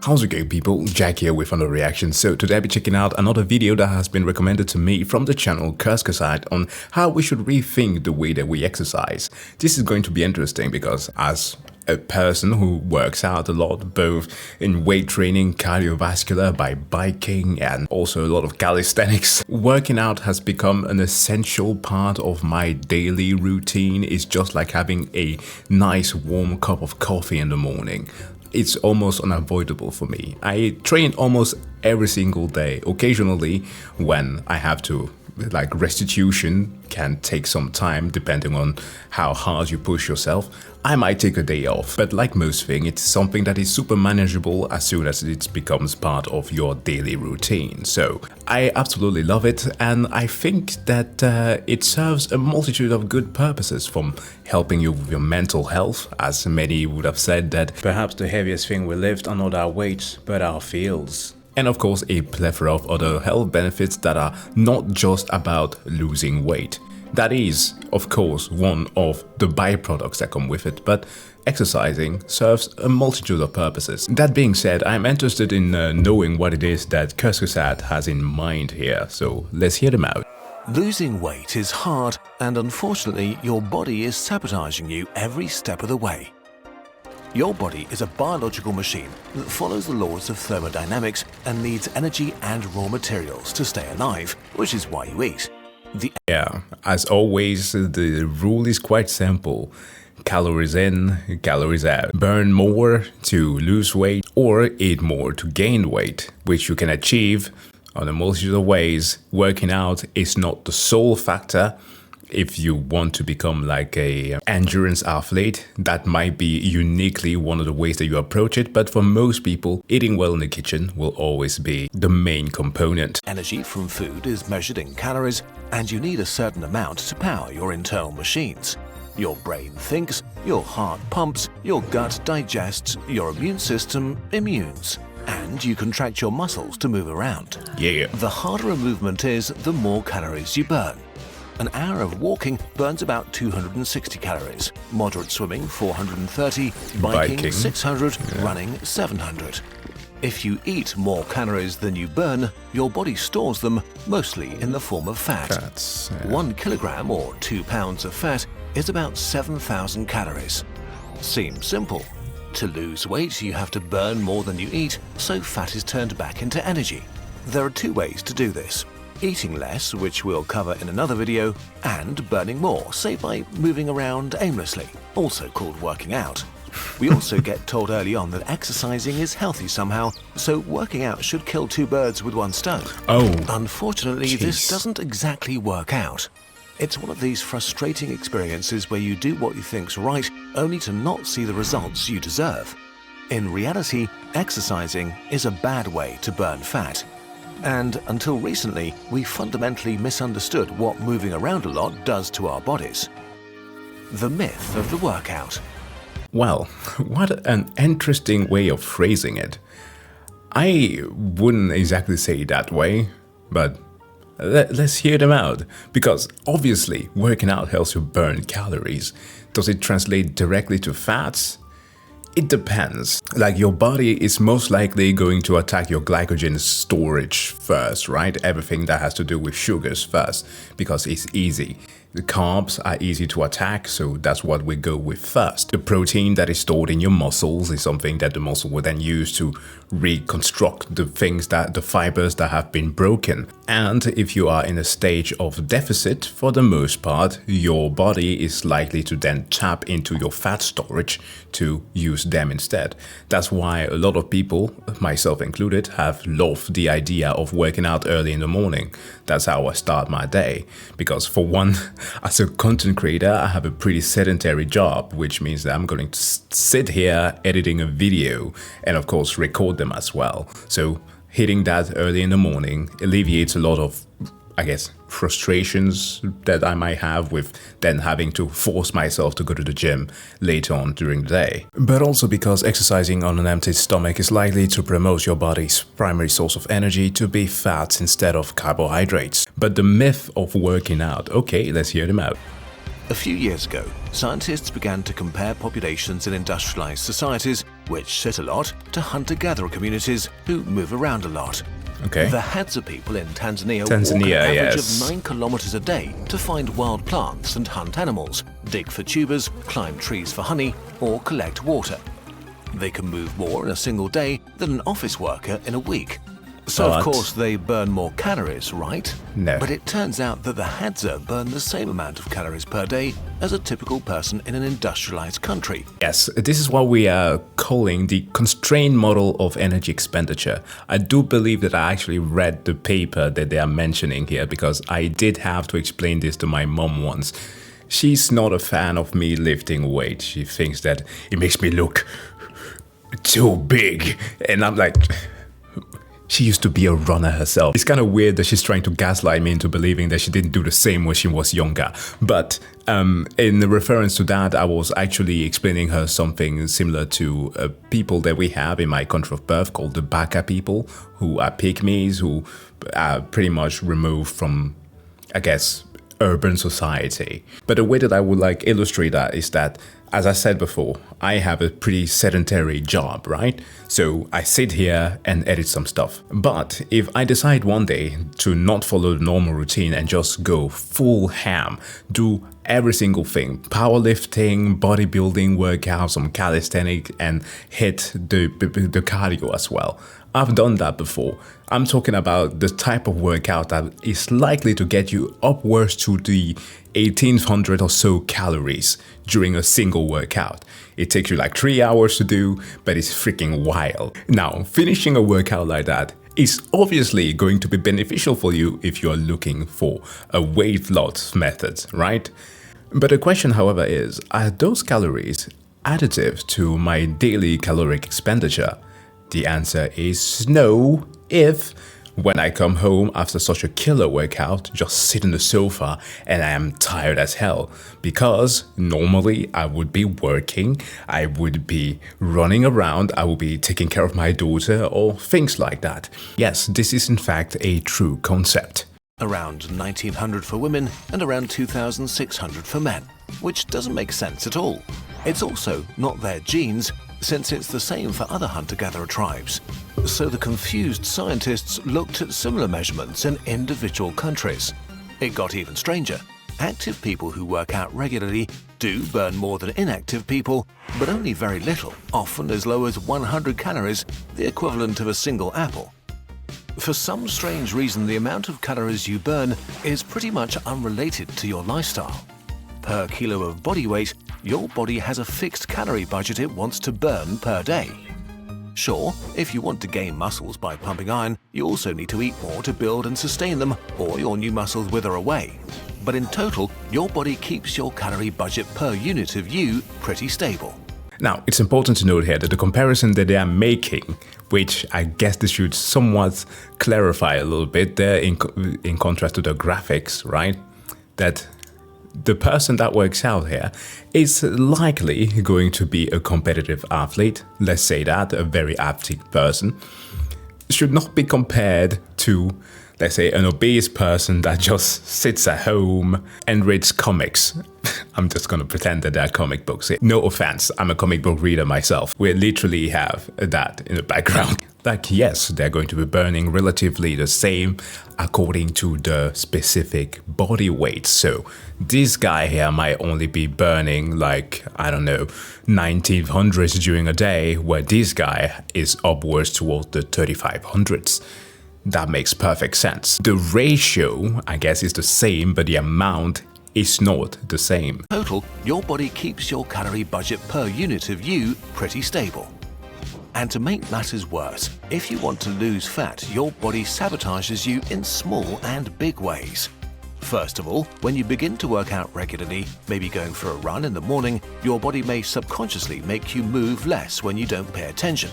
How's it going, people? Jack here with another reaction. So today I'll be checking out another video that has been recommended to me from the channel Side on how we should rethink the way that we exercise. This is going to be interesting because as a person who works out a lot, both in weight training, cardiovascular, by biking, and also a lot of calisthenics, working out has become an essential part of my daily routine. It's just like having a nice warm cup of coffee in the morning. It's almost unavoidable for me. I train almost every single day. Occasionally, when I have to, like restitution can take some time depending on how hard you push yourself, I might take a day off. But like most things, it's something that is super manageable as soon as it becomes part of your daily routine. So I absolutely love it, and I think that it serves a multitude of good purposes, from helping you with your mental health, as many would have said that perhaps the heaviest thing we lift are not our weights but our feels. And of course a plethora of other health benefits that are not just about losing weight. That is, of course, one of the byproducts that come with it, but exercising serves a multitude of purposes. That being said, I'm interested in knowing what it is that Side has in mind here, so let's hear them out. Losing weight is hard, and unfortunately your body is sabotaging you every step of the way. Your body is a biological machine that follows the laws of thermodynamics and needs energy and raw materials to stay alive, which is why you eat. Yeah, as always, the rule is quite simple. Calories in, calories out. Burn more to lose weight or eat more to gain weight, which you can achieve on a multitude of ways. Working out is not the sole factor. If you want to become like a endurance athlete, that might be uniquely one of the ways that you approach it, but for most people, eating well in the kitchen will always be the main component. Energy from food is measured in calories, and you need a certain amount to power your internal machines. Your brain thinks, your heart pumps, your gut digests, your immune system immunes, and you contract your muscles to move around. Yeah. The harder a movement is, the more calories you burn. An hour of walking burns about 260 calories, moderate swimming 430, biking 600, running 700. If you eat more calories than you burn, your body stores them, mostly in the form of fat. 1 kilogram or 2 pounds of fat is about 7,000 calories. Seems simple. To lose weight, you have to burn more than you eat, so fat is turned back into energy. There are two ways to do this. Eating less, which we'll cover in another video, and burning more, say by moving around aimlessly, also called working out. We also get told early on that exercising is healthy somehow, so working out should kill two birds with one stone. Oh, unfortunately, this doesn't exactly work out. It's one of these frustrating experiences where you do what you think's right, only to not see the results you deserve. In reality, exercising is a bad way to burn fat. And until recently, we fundamentally misunderstood what moving around a lot does to our bodies. The myth of the workout. Well, what an interesting way of phrasing it. I wouldn't exactly say it that way, but let's hear them out. Because obviously, working out helps you burn calories. Does it translate directly to fats? It depends. Like, your body is most likely going to attack your glycogen storage first, right? Everything that has to do with sugars first, because it's easy. The carbs are easy to attack, so that's what we go with first. The protein that is stored in your muscles is something that the muscle will then use to reconstruct the fibers that have been broken. And if you are in a stage of deficit, for the most part, your body is likely to then tap into your fat storage to use them instead. That's why a lot of people, myself included, have loved the idea of working out early in the morning. That's how I start my day. Because for one, as a content creator, I have a pretty sedentary job, which means that I'm going to sit here editing a video and of course record them as well. So hitting that early in the morning alleviates a lot of, I guess, frustrations that I might have with then having to force myself to go to the gym later on during the day. But also because exercising on an empty stomach is likely to promote your body's primary source of energy to be fats instead of carbohydrates. But the myth of working out, okay, let's hear them out. A few years ago, scientists began to compare populations in industrialized societies which sit a lot, to hunter-gatherer communities who move around a lot. Okay. The Hadza people in Tanzania walk Tanzania, an average yes. of 9 kilometers a day to find wild plants and hunt animals, dig for tubers, climb trees for honey, or collect water. They can move more in a single day than an office worker in a week. So, of course, they burn more calories, right? No. But it turns out that the Hadza burn the same amount of calories per day as a typical person in an industrialized country. Yes, this is what we are calling the constrained model of energy expenditure. I do believe that I actually read the paper that they are mentioning here because I did have to explain this to my mom once. She's not a fan of me lifting weight. She thinks that it makes me look too big. And I'm like... She used to be a runner herself. It's kind of weird that she's trying to gaslight me into believing that she didn't do the same when she was younger. But in reference to that, I was actually explaining her something similar to people that we have in my country of birth called the Baka people, who are pygmies, who are pretty much removed from, I guess, urban society. But the way that I would like illustrate that is that, as I said before, I have a pretty sedentary job, right? So I sit here and edit some stuff. But if I decide one day to not follow the normal routine and just go full ham, do every single thing, powerlifting, bodybuilding, workouts, some calisthenics, and hit the cardio as well. I've done that before. I'm talking about the type of workout that is likely to get you upwards to the 1800 or so calories during a single workout. It takes you like 3 hours to do, but it's freaking wild. Now, finishing a workout like that is obviously going to be beneficial for you if you are looking for a weight loss method, right? But the question, however, is, are those calories additive to my daily caloric expenditure? The answer is no, if when I come home after such a killer workout, just sit on the sofa and I am tired as hell. Because normally I would be working, I would be running around, I would be taking care of my daughter or things like that. Yes, this is in fact a true concept. Around 1900 for women and around 2600 for men, which doesn't make sense at all. It's also not their genes, since it's the same for other hunter-gatherer tribes. So the confused scientists looked at similar measurements in individual countries. It got even stranger. Active people who work out regularly do burn more than inactive people, but only very little, often as low as 100 calories, the equivalent of a single apple. For some strange reason, the amount of calories you burn is pretty much unrelated to your lifestyle. Per kilo of body weight, your body has a fixed calorie budget it wants to burn per day. Sure, if you want to gain muscles by pumping iron, you also need to eat more to build and sustain them, or your new muscles wither away. But in total, your body keeps your calorie budget per unit of you pretty stable. Now, it's important to note here that the comparison that they are making, which I guess they should somewhat clarify a little bit there in contrast to the graphics, right? That the person that works out here is likely going to be a competitive athlete, let's say that, a very active person, should not be compared to, let's say, an obese person that just sits at home and reads comics. I'm just going to pretend that they're comic books here. No offense, I'm a comic book reader myself. We literally have that in the background. Like, yes, they're going to be burning relatively the same according to the specific body weight. So this guy here might only be burning like, I don't know, 1900s during a day, where this guy is upwards towards the 3500s. That makes perfect sense. The ratio, I guess, is the same, but the amount is not the same. Total, your body keeps your calorie budget per unit of you pretty stable. And to make matters worse, if you want to lose fat, your body sabotages you in small and big ways. First of all, when you begin to work out regularly, maybe going for a run in the morning, your body may subconsciously make you move less when you don't pay attention.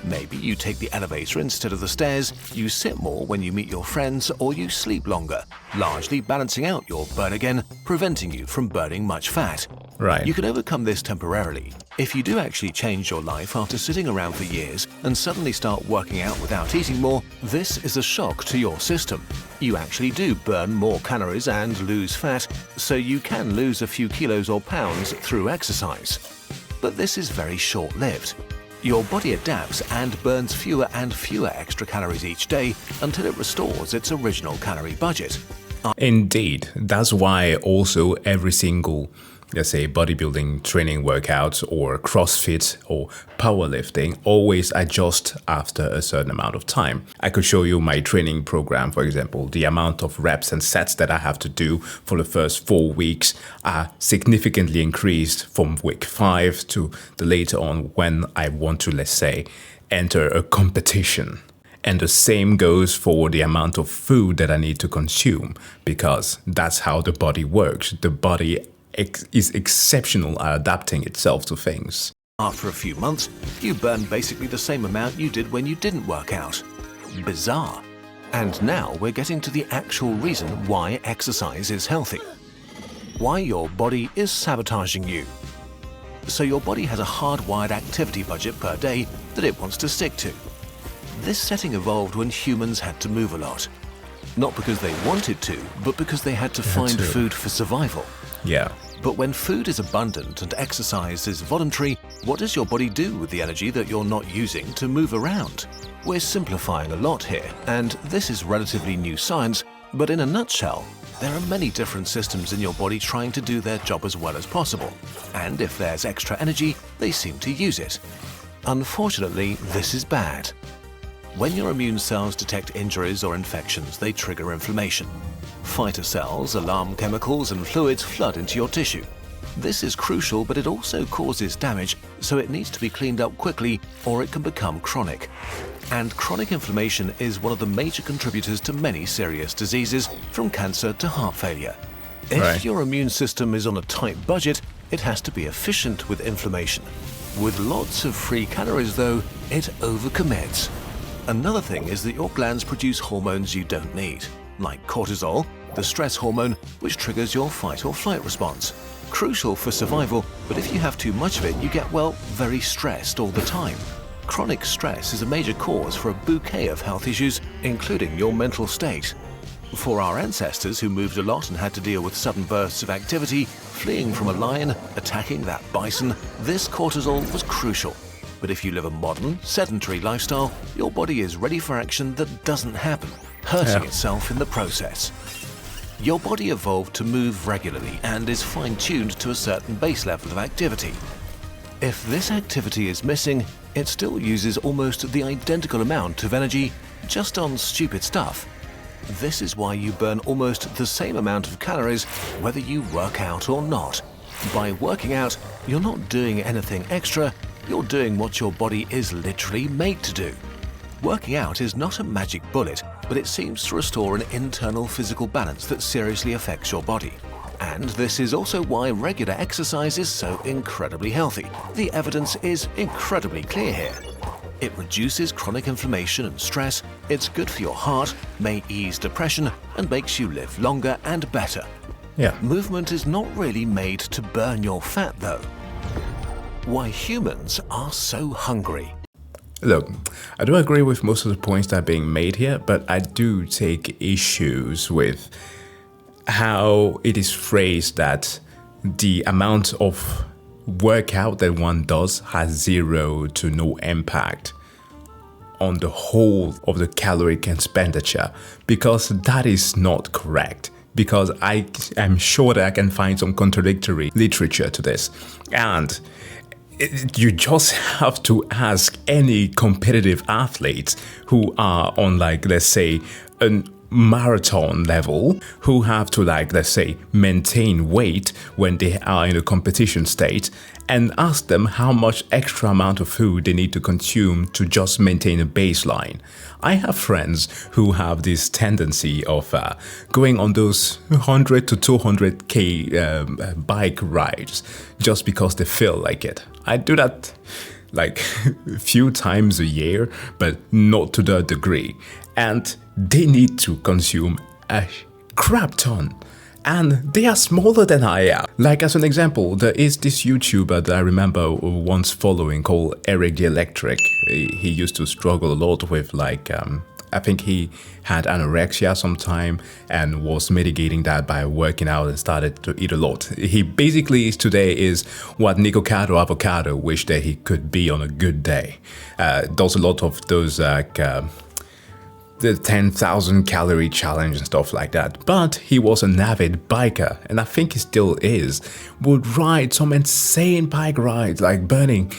Maybe you take the elevator instead of the stairs, you sit more when you meet your friends, or you sleep longer, largely balancing out your burn again, preventing you from burning much fat. Right. You can overcome this temporarily. If you do actually change your life after sitting around for years and suddenly start working out without eating more, this is a shock to your system. You actually do burn more calories and lose fat, so you can lose a few kilos or pounds through exercise. But this is very short-lived. Your body adapts and burns fewer and fewer extra calories each day until it restores its original calorie budget. Indeed, that's why also every single, let's say, bodybuilding training workouts or CrossFit or powerlifting always adjust after a certain amount of time. I could show you my training program, for example. The amount of reps and sets that I have to do for the first 4 weeks are significantly increased from week 5 to the later on when I want to, let's say, enter a competition. And the same goes for the amount of food that I need to consume, because that's how the body works. The body is exceptional at adapting itself to things. After a few months, you burn basically the same amount you did when you didn't work out. Bizarre. And now we're getting to the actual reason why exercise is healthy. Why your body is sabotaging you. So your body has a hardwired activity budget per day that it wants to stick to. This setting evolved when humans had to move a lot. Not because they wanted to, but because they had to find food for survival. Yeah. But when food is abundant and exercise is voluntary, what does your body do with the energy that you're not using to move around? We're simplifying a lot here, and this is relatively new science, but in a nutshell, there are many different systems in your body trying to do their job as well as possible. And if there's extra energy, they seem to use it. Unfortunately, this is bad. When your immune cells detect injuries or infections, they trigger inflammation. Fighter cells, alarm chemicals, and fluids flood into your tissue. This is crucial, but it also causes damage, so it needs to be cleaned up quickly or it can become chronic. And chronic inflammation is one of the major contributors to many serious diseases, from cancer to heart failure. If your immune system is on a tight budget, it has to be efficient with inflammation. With lots of free calories, though, it overcommits. Another thing is that your glands produce hormones you don't need, like cortisol, the stress hormone, which triggers your fight or flight response. Crucial for survival, but if you have too much of it, you get, well, very stressed all the time. Chronic stress is a major cause for a bouquet of health issues, including your mental state. For our ancestors who moved a lot and had to deal with sudden bursts of activity, fleeing from a lion, attacking that bison, this cortisol was crucial. But if you live a modern, sedentary lifestyle, your body is ready for action that doesn't happen, hurting itself in the process. Your body evolved to move regularly and is fine-tuned to a certain base level of activity. If this activity is missing, it still uses almost the identical amount of energy just on stupid stuff. This is why you burn almost the same amount of calories whether you work out or not. By working out, you're not doing anything extra, you're doing what your body is literally made to do. Working out is not a magic bullet, but it seems to restore an internal physical balance that seriously affects your body. And this is also why regular exercise is so incredibly healthy. The evidence is incredibly clear here. It reduces chronic inflammation and stress, it's good for your heart, may ease depression, and makes you live longer and better. Movement is not really made to burn your fat, though. Why humans are so hungry. Look, I do agree with most of the points that are being made here, but I do take issues with how it is phrased that the amount of workout that one does has zero to no impact on the whole of the caloric expenditure, because that is not correct. Because I am sure that I can find some contradictory literature to this. And you just have to ask any competitive athletes who are on, like, let's say, a marathon level, who have to, like, let's say, maintain weight when they are in a competition state, and ask them how much extra amount of food they need to consume to just maintain a baseline. I have friends who have this tendency of going on those 100 to 200k bike rides just because they feel like it. I do that like a few times a year, but not to the degree. And they need to consume a crap ton. And they are smaller than I am. Like, as an example, there is this YouTuber that I remember once following called Eric the Electric. He used to struggle a lot with, like, I think he had anorexia sometime and was mitigating that by working out and started to eat a lot. He basically today is what Nicocado Avocado wished that he could be on a good day. Does a lot of those the 10,000 calorie challenge and stuff like that. But he was an avid biker, and I think he still is. Would ride some insane bike rides, like burning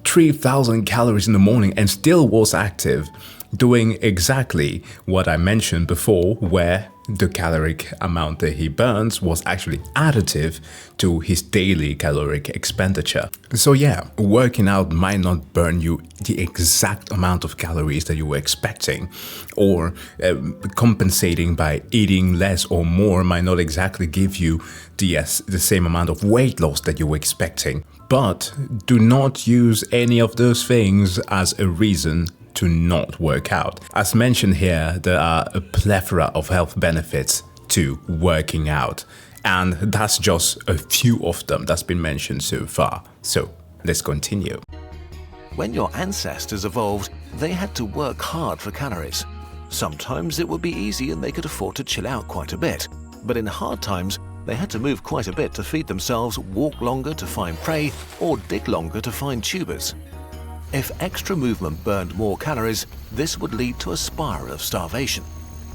3,000 calories in the morning, and still was active, doing exactly what I mentioned before, where the caloric amount that he burns was actually additive to his daily caloric expenditure. So yeah, working out might not burn you the exact amount of calories that you were expecting, or compensating by eating less or more might not exactly give you the same amount of weight loss that you were expecting. But do not use any of those things as a reason to not work out. As mentioned here, there are a plethora of health benefits to working out, and that's just a few of them that's been mentioned so far. So let's continue. When your ancestors evolved, they had to work hard for calories. Sometimes it would be easy and they could afford to chill out quite a bit, but in hard times, they had to move quite a bit to feed themselves, walk longer to find prey, or dig longer to find tubers. If extra movement burned more calories, this would lead to a spiral of starvation.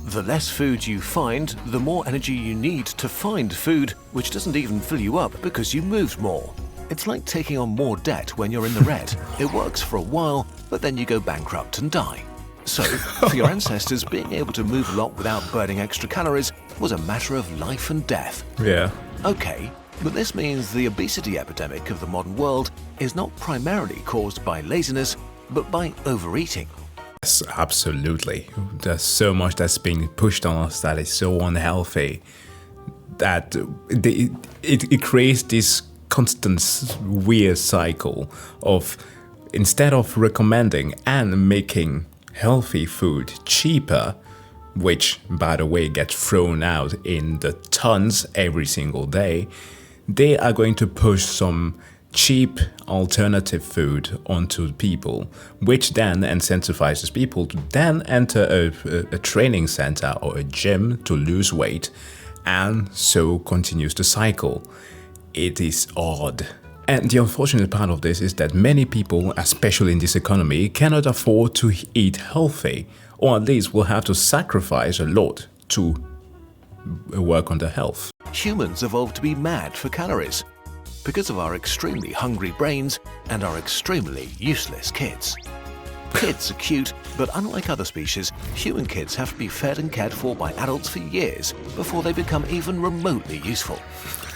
The less food you find, the more energy you need to find food, which doesn't even fill you up because you moved more. It's like taking on more debt when you're in the red. It works for a while, but then you go bankrupt and die. So, for your ancestors, being able to move a lot without burning extra calories was a matter of life and death. Yeah. Okay. But this means the obesity epidemic of the modern world is not primarily caused by laziness, but by overeating. Yes, absolutely. There's so much that's being pushed on us that is so unhealthy that it creates this constant weird cycle of, instead of recommending and making healthy food cheaper, which by the way gets thrown out in the tons every single day, they are going to push some cheap alternative food onto people, which then incentivizes people to then enter a training center or a gym to lose weight, and so continues the cycle. It is odd. And the unfortunate part of this is that many people, especially in this economy, cannot afford to eat healthy, or at least will have to sacrifice a lot to work on their health. Humans evolved to be mad for calories because of our extremely hungry brains and our extremely useless kids. Kids are cute, but unlike other species, human kids have to be fed and cared for by adults for years before they become even remotely useful.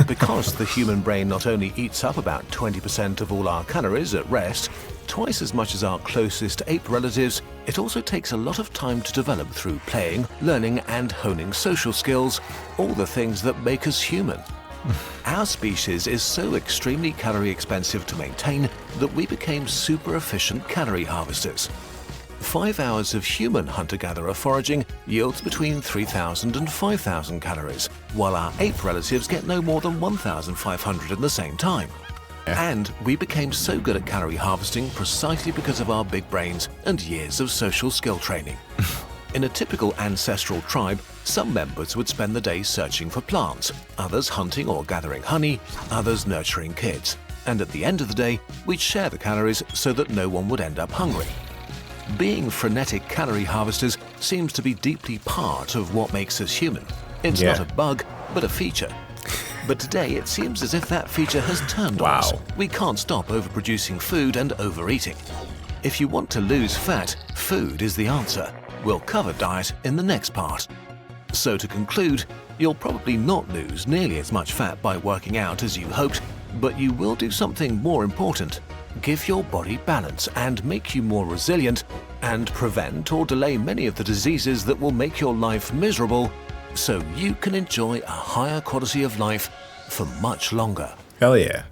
Because the human brain not only eats up about 20% of all our calories at rest, twice as much as our closest ape relatives, it also takes a lot of time to develop through playing, learning and honing social skills, all the things that make us human. Our species is so extremely calorie expensive to maintain that we became super efficient calorie harvesters. 5 hours of human hunter-gatherer foraging yields between 3,000 and 5,000 calories, while our ape relatives get no more than 1,500 in the same time. And we became so good at calorie harvesting precisely because of our big brains and years of social skill training. In a typical ancestral tribe, some members would spend the day searching for plants, others hunting or gathering honey, others nurturing kids. And at the end of the day, we'd share the calories so that no one would end up hungry. Being frenetic calorie harvesters seems to be deeply part of what makes us human. It's not a bug, but a feature. But today it seems as if that feature has turned on us. We can't stop overproducing food and overeating. If you want to lose fat, food is the answer. We'll cover diet in the next part. So to conclude, you'll probably not lose nearly as much fat by working out as you hoped, but you will do something more important. Give your body balance and make you more resilient, and prevent or delay many of the diseases that will make your life miserable, so you can enjoy a higher quality of life for much longer. Hell yeah.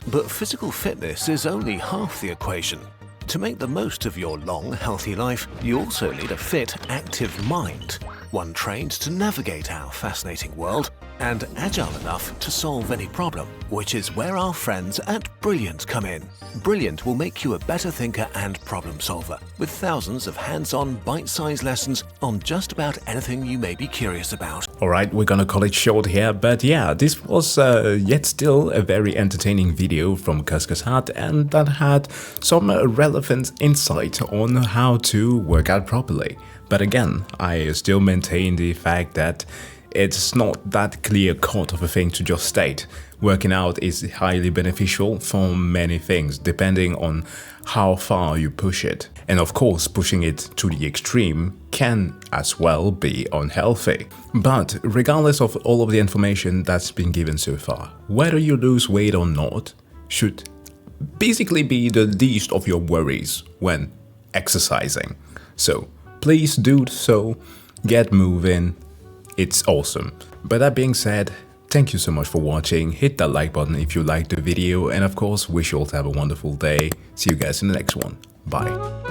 But physical fitness is only half the equation. To make the most of your long, healthy life, you also need a fit, active mind, one trained to navigate our fascinating world and agile enough to solve any problem, which is where our friends at Brilliant come in. Brilliant will make you a better thinker and problem solver, with thousands of hands-on, bite-sized lessons on just about anything you may be curious about. Alright, we're gonna call it short here, but yeah, this was yet still a very entertaining video from Kuska's Hut, and that had some relevant insight on how to work out properly. But again, I still maintain the fact that it's not that clear-cut of a thing to just state. Working out is highly beneficial for many things, depending on how far you push it. And of course, pushing it to the extreme can as well be unhealthy. But regardless of all of the information that's been given so far, whether you lose weight or not should basically be the least of your worries when exercising. So please do so, get moving. It's awesome. But that being said, thank you so much for watching. Hit that like button if you liked the video, and of course, wish you all to have a wonderful day. See you guys in the next one. Bye.